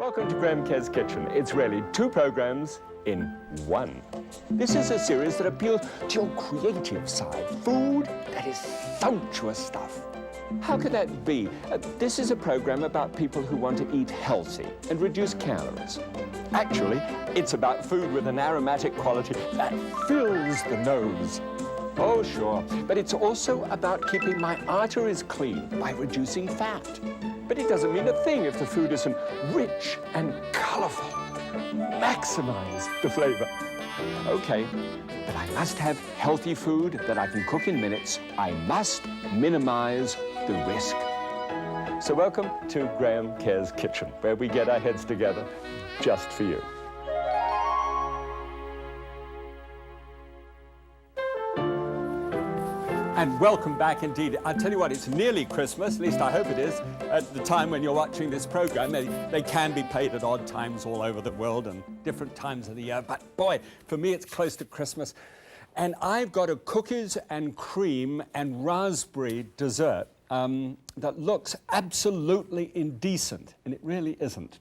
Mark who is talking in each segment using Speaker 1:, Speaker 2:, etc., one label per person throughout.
Speaker 1: Welcome to Graham Kerr's Kitchen. It's really two programs in one. This is a series that appeals to your creative side. Food that is sumptuous stuff. How could that be? This is a program about people who want to eat healthy and reduce calories. Actually, it's about food with an aromatic quality that fills the nose. Oh, sure, but it's also about keeping my arteries clean by reducing fat. But it doesn't mean a thing if the food isn't rich and colorful. Maximize the flavor. Okay, but I must have healthy food that I can cook in minutes. I must minimize the risk. So welcome to Graham Kerr's Kitchen, where we get our heads together just for you. And welcome back indeed. I tell you what, it's nearly Christmas, at least I hope it is, at the time when you're watching this program. They can be played at odd times all over the world and different times of the year. But boy, for me, it's close to Christmas. And I've got a cookies and cream and raspberry dessert that looks absolutely indecent, and it really isn't.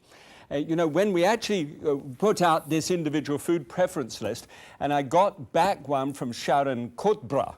Speaker 1: You know, when we actually put out this individual food preference list, and I got back one from Sharon Kotbra,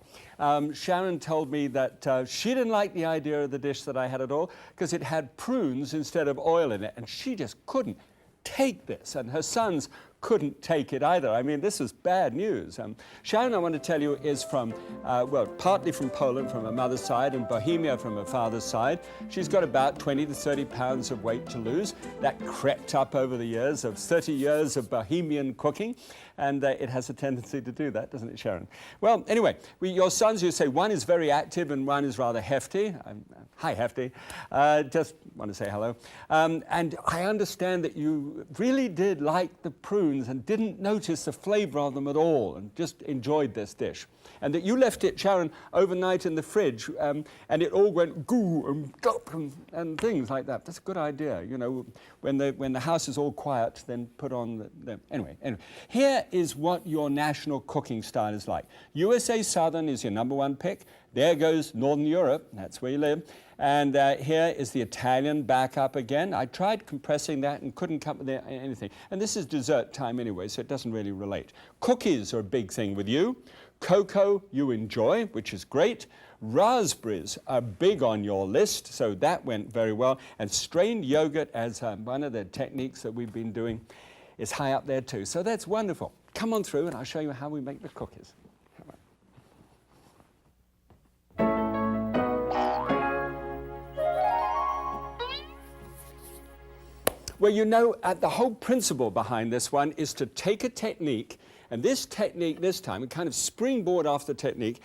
Speaker 1: Sharon told me that she didn't like the idea of the dish that I had at all because it had prunes instead of oil in it, and she just couldn't take this, and her sons couldn't take it either. I mean, this is bad news. Sharon, I want to tell you, is from, well, partly from Poland from her mother's side and Bohemia from her father's side. She's got about 20 to 30 pounds of weight to lose. That crept up over the years of 30 years of Bohemian cooking, and it has a tendency to do that, doesn't it, Sharon? Well, anyway, your sons, you say one is very active and one is rather hefty. Hi, hefty. Just want to say hello. And I understand that you really did like the prunes and didn't notice the flavor of them at all and just enjoyed this dish. And that you left it, Sharon, overnight in the fridge and it all went goo and gulp and things like that. That's a good idea. You know, when the house is all quiet, then put on the anyway. Here is what your national cooking style is like. USA Southern is your #1 pick. There goes Northern Europe, that's where you live. And here is the Italian back up again. I tried compressing that and couldn't come up with anything. And this is dessert time anyway, so it doesn't really relate. Cookies are a big thing with you. Cocoa you enjoy, which is great. Raspberries are big on your list, so that went very well. And strained yogurt, as one of the techniques that we've been doing, is high up there too. So that's wonderful. Come on through and I'll show you how we make the cookies. Well, you know, the whole principle behind this one is to take a technique, and this technique this time, a kind of springboard off the technique,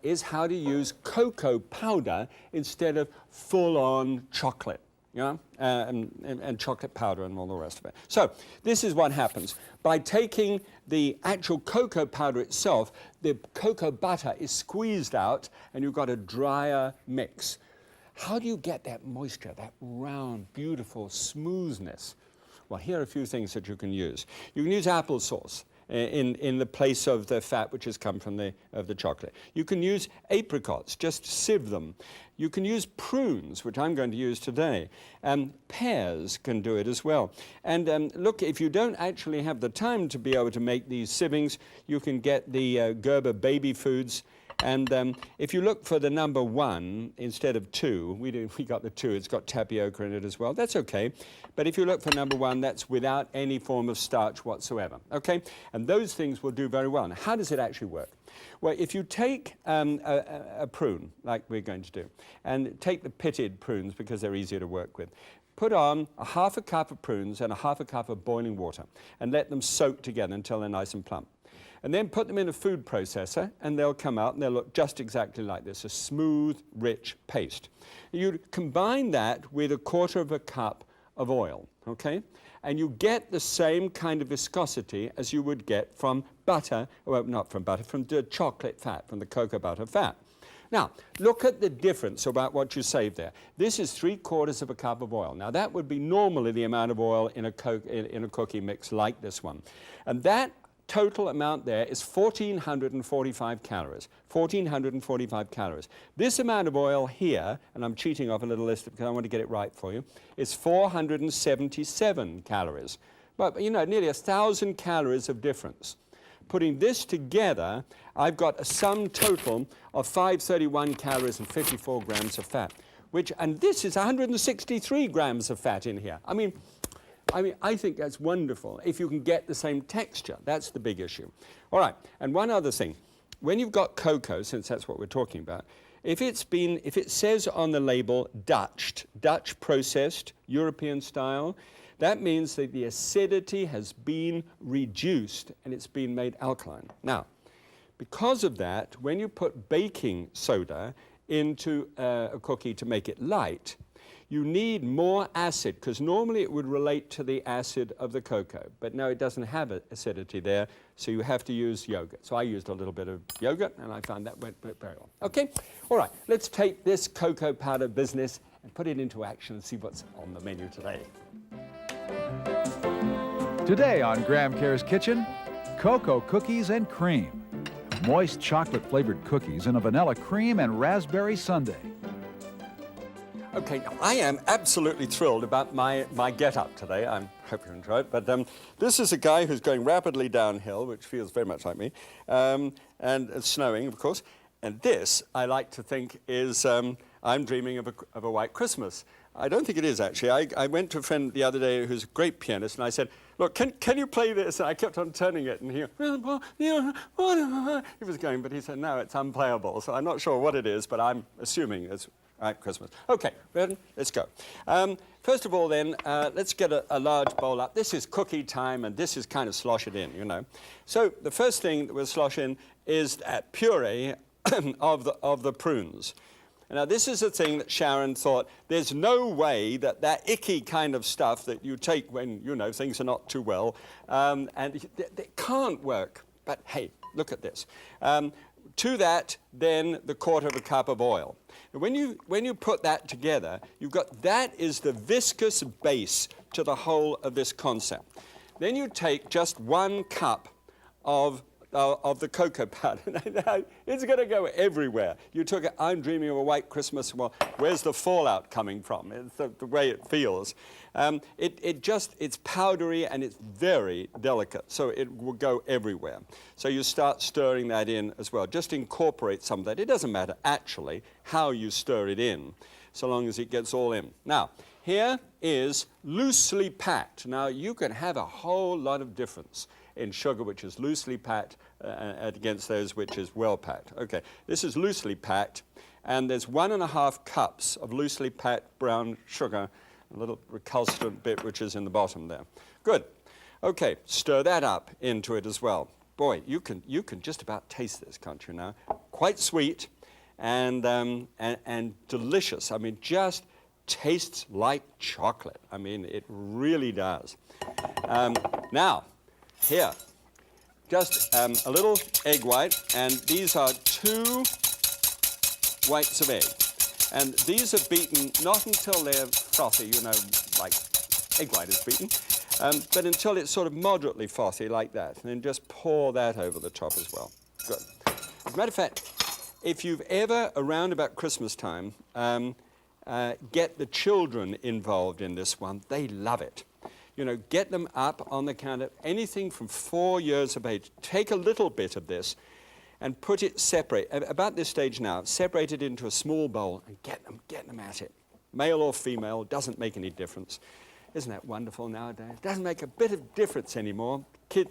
Speaker 1: is how to use cocoa powder instead of full-on chocolate, you know, and chocolate powder and all the rest of it. So this is what happens. By taking the actual cocoa powder itself, the cocoa butter is squeezed out, and you've got a drier mix. How do you get that moisture, that round, beautiful smoothness? Well, here are a few things that you can use. You can use applesauce in the place of the fat which has come from the chocolate. You can use apricots, just sieve them. You can use prunes, which I'm going to use today. Pears can do it as well. And look, if you don't actually have the time to be able to make these sievings, you can get the Gerber baby foods. And if you look for the #1 instead of 2, we got the 2, it's got tapioca in it as well. That's okay. But if you look for #1, that's without any form of starch whatsoever. Okay? And those things will do very well. Now, how does it actually work? Well, if you take a prune, like we're going to do, and take the pitted prunes because they're easier to work with, put on a ½ a cup of prunes and a ½ a cup of boiling water and let them soak together until they're nice and plump. And then put them in a food processor, and they'll come out, and they'll look just exactly like this, a smooth, rich paste. You combine that with a ¼ cup of oil, okay? And you get the same kind of viscosity as you would get from butter, well, not from butter, from the chocolate fat, from the cocoa butter fat. Now, look at the difference about what you save there. This is ¾ a cup of oil. Now, that would be normally the amount of oil in a cookie mix like this one. And that total amount there is 1,445 calories. 1,445 calories. This amount of oil here, and I'm cheating off a little list because I want to get it right for you, is 477 calories. But, you know, nearly 1,000 calories of difference. Putting this together, I've got a sum total of 531 calories and 54 grams of fat, and this is 163 grams of fat in here. I mean, I think that's wonderful. If you can get the same texture, that's the big issue. All right, and one other thing. When you've got cocoa, since that's what we're talking about, if it says on the label Dutch processed, European style, that means that the acidity has been reduced and it's been made alkaline. Now, because of that, when you put baking soda into a cookie to make it light, you need more acid, because normally it would relate to the acid of the cocoa, but now it doesn't have acidity there, so you have to use yogurt. So I used a little bit of yogurt, and I found that went very well. Okay, all right, let's take this cocoa powder business and put it into action and see what's on the menu today.
Speaker 2: Today on Graham Kerr's Kitchen, cocoa cookies and cream. Moist chocolate-flavored cookies in a vanilla cream and raspberry sundae.
Speaker 1: Okay, now I am absolutely thrilled about my get-up today. I hope you enjoy it. But this is a guy who's going rapidly downhill, which feels very much like me, and it's snowing, of course. And this, I like to think, is I'm dreaming of a white Christmas. I don't think it is, actually. I went to a friend the other day who's a great pianist, and I said, look, can you play this? And I kept on turning it, and he was going, but he said, no, it's unplayable. So I'm not sure what it is, but I'm assuming it's right, Christmas. Okay, ready? Let's go. First of all, then, let's get a large bowl up. This is cookie time, and this is kind of slosh it in, you know. So the first thing that we'll slosh in is that puree of the prunes. Now, this is a thing that Sharon thought, there's no way that icky kind of stuff that you take when, you know, things are not too well, and it can't work. But hey, look at this. To that, then, the 1/4 cup of oil. And when you put that together, you've got, that is the viscous base to the whole of this concept. Then you take just 1 cup of the cocoa powder. It's going to go everywhere. You took it, I'm dreaming of a white Christmas. Well, where's the fallout coming from? It's the way it feels. It's powdery and it's very delicate, so it will go everywhere. So you start stirring that in as well. Just incorporate some of that. It doesn't matter, actually, how you stir it in, so long as it gets all in. Now, here is loosely packed. Now, you can have a whole lot of difference in sugar, which is loosely packed, against those which is well packed. Okay, this is loosely packed, and there's 1½ cups of loosely packed brown sugar, a little recalcitrant bit which is in the bottom there. Good. Okay, stir that up into it as well. Boy, you can just about taste this, can't you now? Quite sweet and delicious. I mean, just tastes like chocolate. I mean, it really does. Now, here, just a little egg white, and these are 2 whites of egg. And these are beaten not until they're frothy, you know, like egg white is beaten, but until it's sort of moderately frothy like that. And then just pour that over the top as well. Good. As a matter of fact, if you've ever, around about Christmas time, get the children involved in this one, they love it. You know, get them up on the counter, anything from 4 years of age. Take a little bit of this and put it separate. About this stage now, separate it into a small bowl and get them at it. Male or female, doesn't make any difference. Isn't that wonderful nowadays? Doesn't make a bit of difference anymore.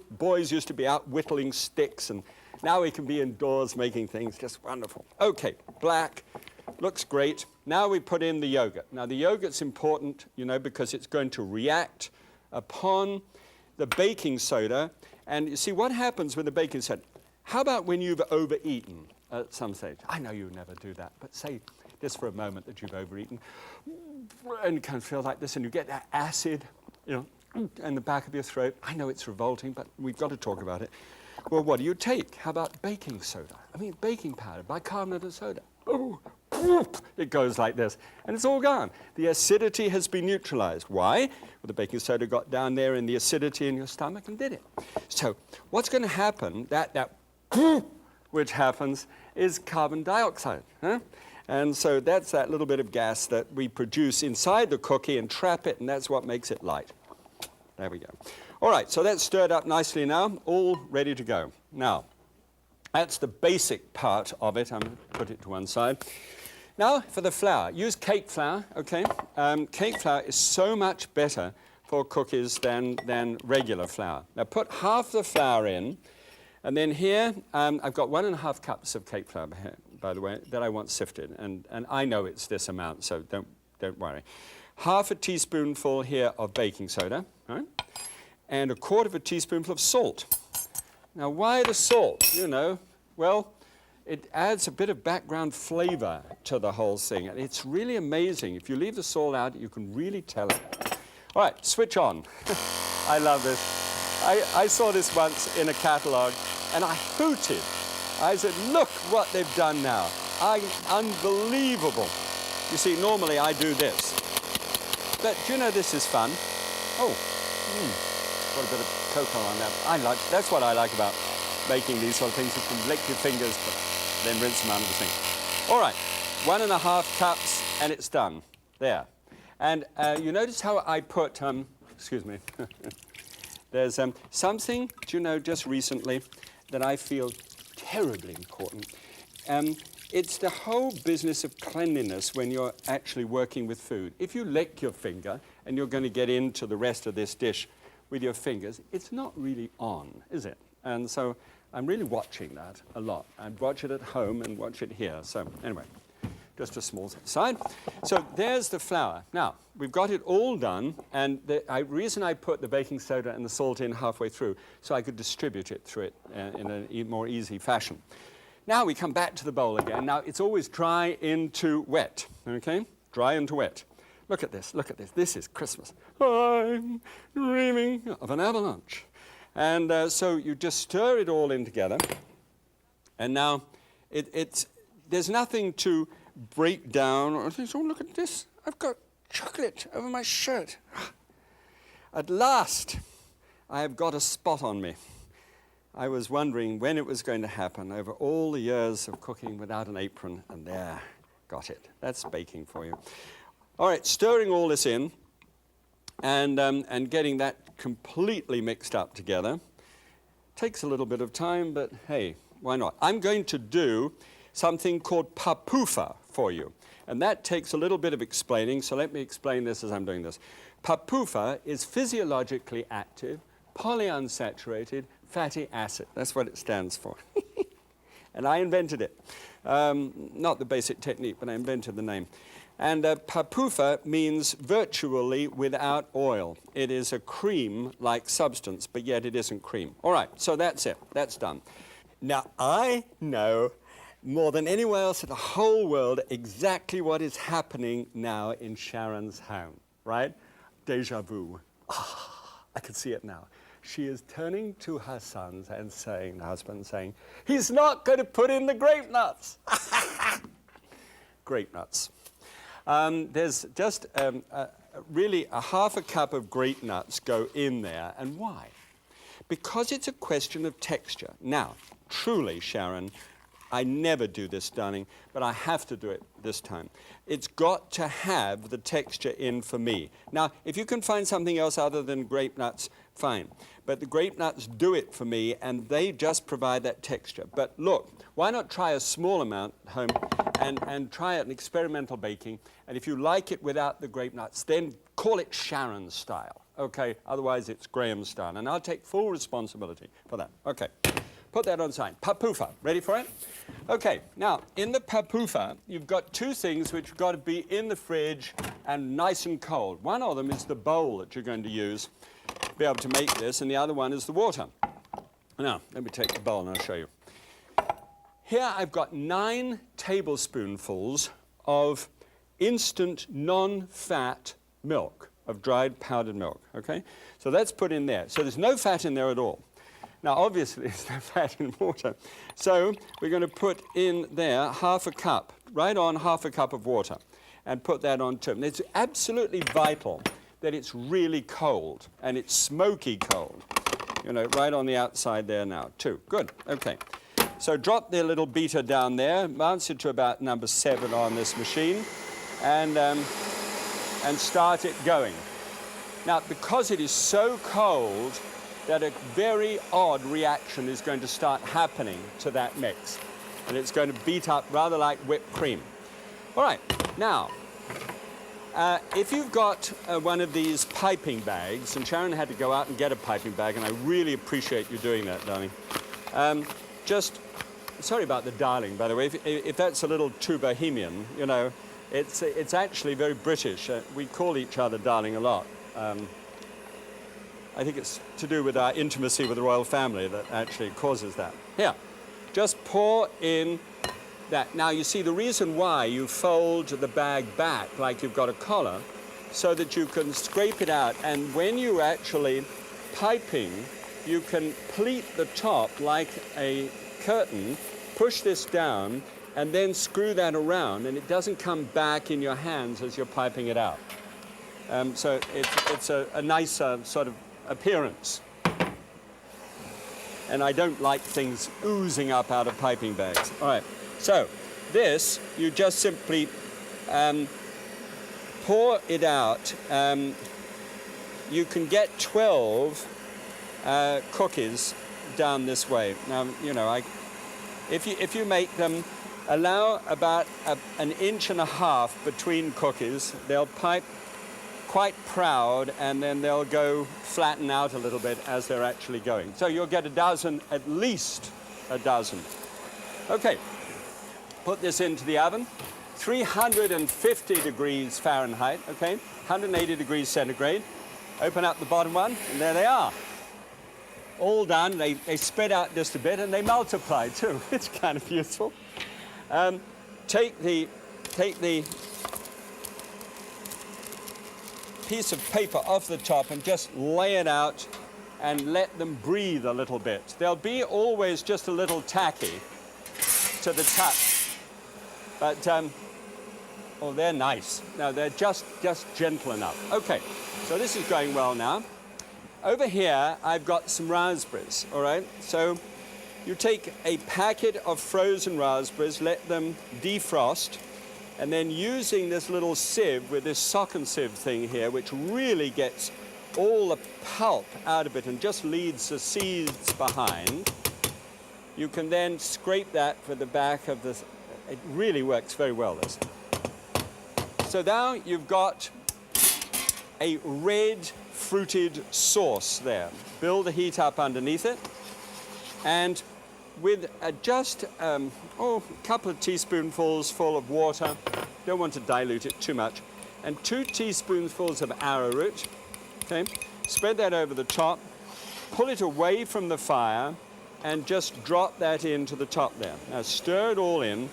Speaker 1: Boys used to be out whittling sticks, and now we can be indoors making things. Just wonderful. Okay, black, looks great. Now we put in the yogurt. Now the yogurt's important, you know, because it's going to react upon the baking soda. And you see what happens with the baking soda. How about when you've overeaten at some stage? I know you never do that, but say just for a moment that you've overeaten, and you kind of feel like this, and you get that acid, you know, in the back of your throat. I know it's revolting, but we've got to talk about it. Well, what do you take? How about baking soda? I mean, baking powder, bicarbonate of soda. Oh, it goes like this, and it's all gone. The acidity has been neutralized. Why? Well, the baking soda got down there in the acidity in your stomach and did it. So what's going to happen, that which happens, is carbon dioxide. Huh? And so that's that little bit of gas that we produce inside the cookie and trap it, and that's what makes it light. There we go. All right, so that's stirred up nicely now, all ready to go. Now, that's the basic part of it. I'm going to put it to one side. Now, for the flour, use cake flour, okay? Cake flour is so much better for cookies than regular flour. Now, put half the flour in, and then here, I've got 1.5 cups of cake flour here, by the way, that I want sifted, and I know it's this amount, so don't worry. Half a teaspoonful here of baking soda, right? And 1/4 teaspoonful of salt. Now, why the salt? You know, well, it adds a bit of background flavor to the whole thing, and it's really amazing. If you leave the salt out, you can really tell it. All right, switch on. I love this. I saw this once in a catalog, and I hooted. I said, look what they've done now. Unbelievable. You see, normally I do this. But do you know this is fun? Oh, got a bit of cocoa on that. That's what I like about making these sort of things. You can lick your fingers, but then rinse them under the sink. All right, 1.5 cups, and it's done. There. And you notice how I put, excuse me, there's something, do you know, just recently that I feel terribly important. It's the whole business of cleanliness when you're actually working with food. If you lick your finger and you're going to get into the rest of this dish with your fingers, it's not really on, is it? And so I'm really watching that a lot. I watch it at home and watch it here. So anyway, just a small side. So there's the flour. Now, we've got it all done, and the reason I put the baking soda and the salt in halfway through, so I could distribute it through it in a more easy fashion. Now we come back to the bowl again. Now, it's always dry into wet, okay? Dry into wet. Look at this, look at this. This is Christmas. I'm dreaming of an avalanche. And so you just stir it all in together. And now there's nothing to break down. Or think, oh, look at this. I've got chocolate over my shirt. At last, I have got a spot on me. I was wondering when it was going to happen over all the years of cooking without an apron, and there, got it. That's baking for you. All right, stirring all this in and getting that completely mixed up together. Takes a little bit of time, but hey, why not? I'm going to do something called papufa for you, and that takes a little bit of explaining, so let me explain this as I'm doing this. Papufa is physiologically active, polyunsaturated fatty acid. That's what it stands for. And I invented it. Not the basic technique, but I invented the name. And papufa means virtually without oil. It is a cream-like substance, but yet it isn't cream. All right, so that's it. That's done. Now, I know more than anyone else in the whole world exactly what is happening now in Sharon's home, right? Deja vu. I can see it now. She is turning to her sons and saying, the husband saying, he's not going to put in the grape nuts. Grape nuts. There's just really a 1/2 cup of grape nuts go in there. And why? Because it's a question of texture. Now, truly, Sharon, I never do this, darling, but I have to do it this time. It's got to have the texture in for me. Now, if you can find something else other than grape nuts, fine. But the grape nuts do it for me, and they just provide that texture. But look, why not try a small amount at home and try an experimental baking? And if you like it without the grape nuts, then call it Sharon style, okay? Otherwise, it's Graham style. And I'll take full responsibility for that. Okay. Put that on side. Papufa. Ready for it? Okay. Now, in the papufa, you've got 2 things which have got to be in the fridge and nice and cold. One of them is the bowl that you're going to use to be able to make this, and the other one is the water. Now, let me take the bowl and I'll show you. Here I've got 9 tablespoonfuls of instant non-fat milk, of dried powdered milk, okay? So that's put in there. So there's no fat in there at all. Now, obviously, there's no fat in water. So we're going to put in there half a cup, right on half a cup of water, and put that on too. And it's absolutely vital that it's really cold, and it's smoky cold. You know, right on the outside there now, too. Good, okay. So drop the little beater down there, bounce it to about number 7 on this machine, and start it going. Now, because it is so cold, that a very odd reaction is going to start happening to that mix. And it's going to beat up rather like whipped cream. All right, now, if you've got one of these piping bags, and Sharon had to go out and get a piping bag, and I really appreciate you doing that, darling. Sorry about the darling, by the way. If that's a little too bohemian, you know, it's actually very British. We call each other darling a lot. I think it's to do with our intimacy with the royal family that actually causes that. Here, just pour in that. Now, you see, the reason why you fold the bag back like you've got a collar, so that you can scrape it out, and when you're actually piping, you can pleat the top like a curtain, push this down, and then screw that around, and it doesn't come back in your hands as you're piping it out. So it's a nice sort of appearance. And I don't like things oozing up out of piping bags. All right, so this, you just simply pour it out. You can get 12 cookies down this way. Now, you know, if you make them, allow about an inch and a half between cookies. They'll pipe quite proud, and then they'll go flatten out a little bit as they're actually going. So you'll get a dozen, at least a dozen. Okay, put this into the oven, 350 degrees Fahrenheit, okay, 180 degrees centigrade. Open up the bottom one, and there they are. All done. They spread out just a bit, and they multiply too. It's kind of useful. Take the piece of paper off the top and just lay it out and let them breathe a little bit. They'll be always just a little tacky to the touch, but oh, they're nice. No, they're just gentle enough. Okay, so this is going well now. Over here, I've got some raspberries, all right? So you take a packet of frozen raspberries, let them defrost, and then using this little sieve with this sock and sieve thing here, which really gets all the pulp out of it and just leaves the seeds behind, you can then scrape that for the back of this. It really works very well, this. So now you've got a red fruited sauce there. Build the heat up underneath it, and with just a couple of teaspoonfuls full of water, don't want to dilute it too much, and 2 teaspoonfuls of arrowroot, okay? Spread that over the top, pull it away from the fire, and just drop that into the top there. Now stir it all in,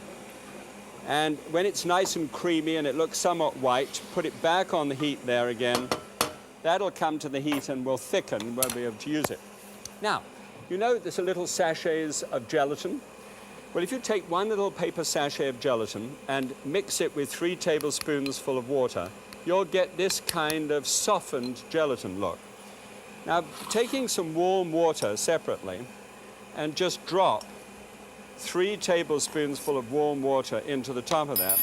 Speaker 1: and when it's nice and creamy and it looks somewhat white, put it back on the heat there again. That'll come to the heat and will thicken, we'll be able to use it. Now, you know there's a little sachets of gelatin? Well, if you take 1 little paper sachet of gelatin and mix it with 3 tablespoons full of water, you'll get this kind of softened gelatin look. Now, taking some warm water separately and just drop 3 tablespoons full of warm water into the top of that,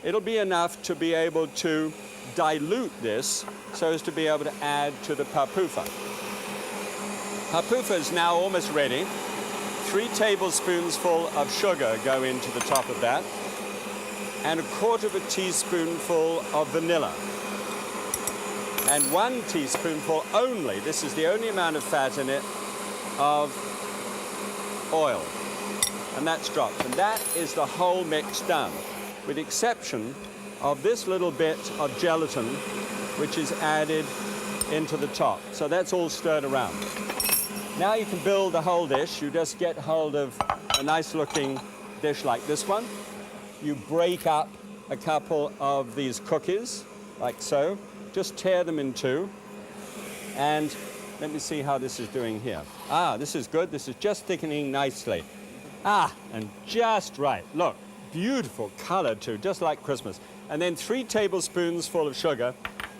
Speaker 1: it'll be enough to be able to dilute this so as to be able to add to the papufa. Papufa is now almost ready. 3 tablespoons full of sugar go into the top of that, and 1/4 teaspoonful of vanilla, and 1 teaspoonful only, this is the only amount of fat in it, of oil. And that's dropped. And that is the whole mix done, with the exception of this little bit of gelatin, which is added into the top. So that's all stirred around. Now you can build the whole dish. You just get hold of a nice looking dish like this one. You break up a couple of these cookies, like so. Just tear them in 2. And Let me see how this is doing here. Ah, this is good. This is just thickening nicely. Ah, and just right. Look, beautiful color too, just like Christmas. And then 3 tablespoons full of sugar.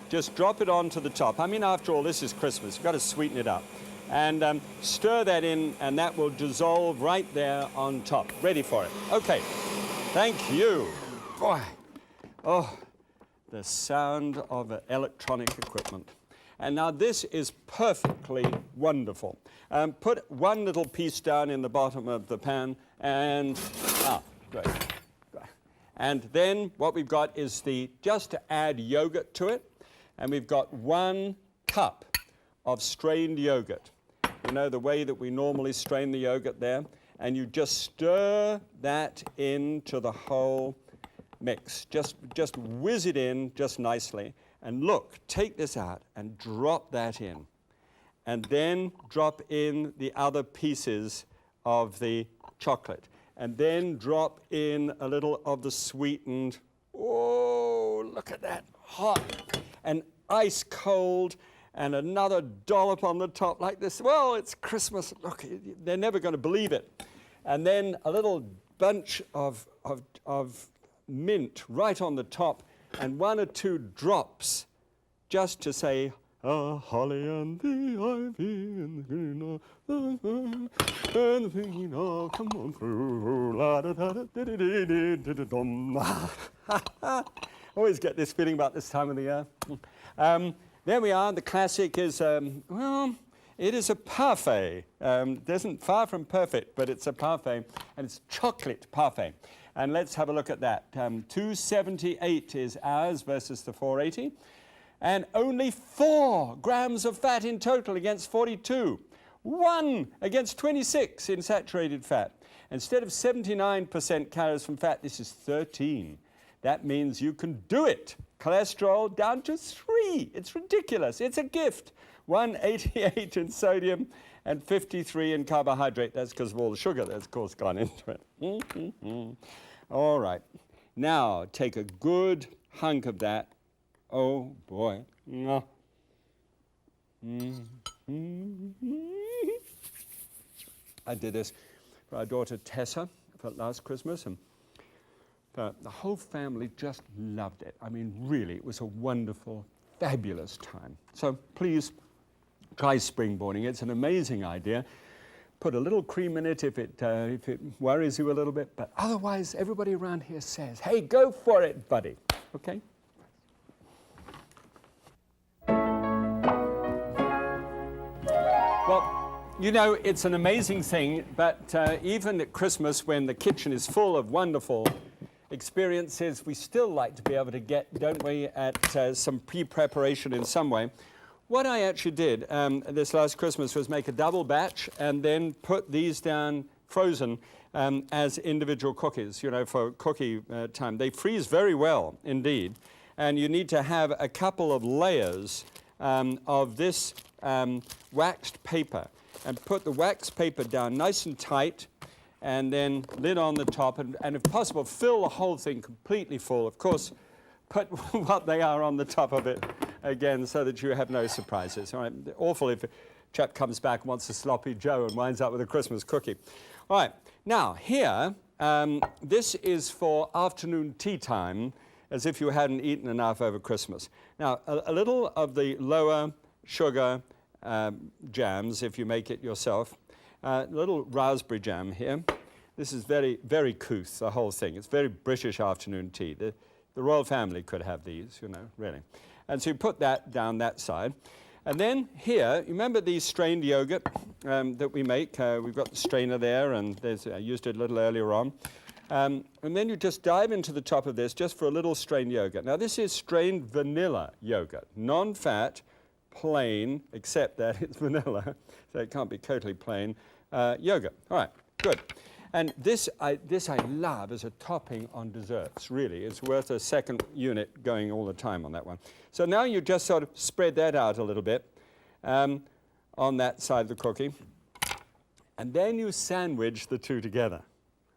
Speaker 1: Just drop it onto the top. I mean, after all, this is Christmas. You've got to sweeten it up. And stir that in, and that will dissolve right there on top. Ready for it. Okay. Thank you. Boy. Oh, the sound of electronic equipment. And now this is perfectly wonderful. Put 1 little piece down in the bottom of the pan, and great. And then what we've got is just to add yogurt to it, and we've got 1 cup of strained yogurt. You know, the way that we normally strain the yogurt there, and you just stir that into the whole mix. Just whiz it in just nicely. And look, take this out and drop that in. And then drop in the other pieces of the chocolate. And then drop in a little of the sweetened, oh, look at that, hot and ice cold, and another dollop on the top like this. Well, it's Christmas. Look, they're never going to believe it. And then a little bunch of mint right on the top, and 1 or 2 drops just to say, holly and the ivy and the green, and the green, come on through. Always get this feeling about this time of the year. There we are. The classic is, well, it is a parfait. It isn't far from perfect, but it's a parfait, and it's chocolate parfait. And let's have a look at that. 278 is ours versus the 480. And only 4 grams of fat in total against 42. 1 against 26 in saturated fat. Instead of 79% calories from fat, this is 13. That means you can do it. Cholesterol down to 3. It's ridiculous. It's a gift. 188 in sodium and 53 in carbohydrate. That's because of all the sugar that's, of course, gone into it. All right. Now, take a good hunk of that. Oh, boy. I did this for our daughter Tessa for last Christmas, and the whole family just loved it. I mean, really, it was a wonderful, fabulous time. So please try springboarding. It's an amazing idea. Put a little cream in it if it worries you a little bit, but otherwise, everybody around here says, hey, go for it, buddy. Okay? Well, you know, it's an amazing thing, but even at Christmas, when the kitchen is full of wonderful experiences, we still like to be able to get, don't we, at some pre-preparation in some way. What I actually did this last Christmas was make a double batch and then put these down frozen as individual cookies, you know, for cookie time. They freeze very well indeed, and you need to have a couple of layers of this waxed paper, and put the waxed paper down nice and tight, and then lid on the top, and if possible, fill the whole thing completely full. Of course, put what they are on the top of it again so that you have no surprises. All right? Awful if a chap comes back and wants a sloppy Joe and winds up with a Christmas cookie. All right, now here, this is for afternoon tea time, as if you hadn't eaten enough over Christmas. Now, a little of the lower sugar jams, if you make it yourself. Little raspberry jam here. This is very, very couth, the whole thing. It's very British afternoon tea. The royal family could have these, you know, really. And so you put that down that side. And then here, you remember these strained yogurt that we make? We've got the strainer there, and I used it a little earlier on. And then you just dive into the top of this just for a little strained yogurt. Now, this is strained vanilla yogurt, non-fat, plain, except that it's vanilla, so it can't be totally plain, yogurt. All right, good. And this I love as a topping on desserts, really. It's worth a second unit going all the time on that one. So now you just sort of spread that out a little bit on that side of the cookie. And then you sandwich the two together.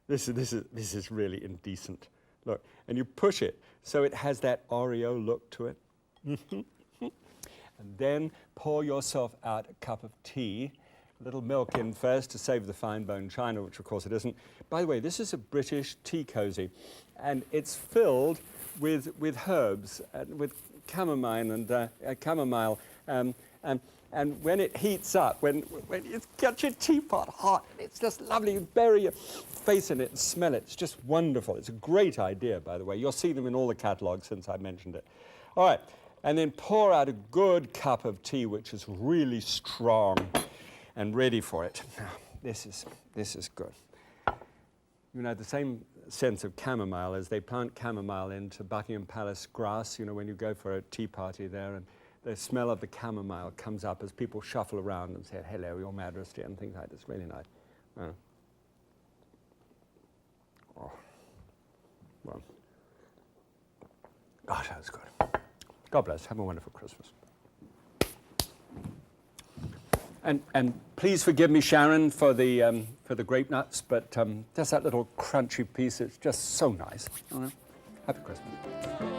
Speaker 1: This is really indecent. Look, and you push it so it has that Oreo look to it. And then pour yourself out a cup of tea. A little milk in first to save the fine bone china, which of course it isn't. By the way, this is a British tea cosy, and it's filled with herbs, with chamomile and when it heats up, when you get your teapot hot, it's just lovely. You bury your face in it and smell it. It's just wonderful. It's a great idea, by the way. You'll see them in all the catalogues since I mentioned it. All right, and then pour out a good cup of tea, which is really strong and ready for it. Now, this is good. You know, the same sense of chamomile as they plant chamomile into Buckingham Palace grass, you know, when you go for a tea party there, and the smell of the chamomile comes up as people shuffle around and say, hello, your majesty, and things like this. Really nice. Oh. Well. Gosh, that's good. God bless. Have a wonderful Christmas. And please forgive me, Sharon, for the grape nuts, but just that little crunchy piece, it's just so nice. Happy Christmas.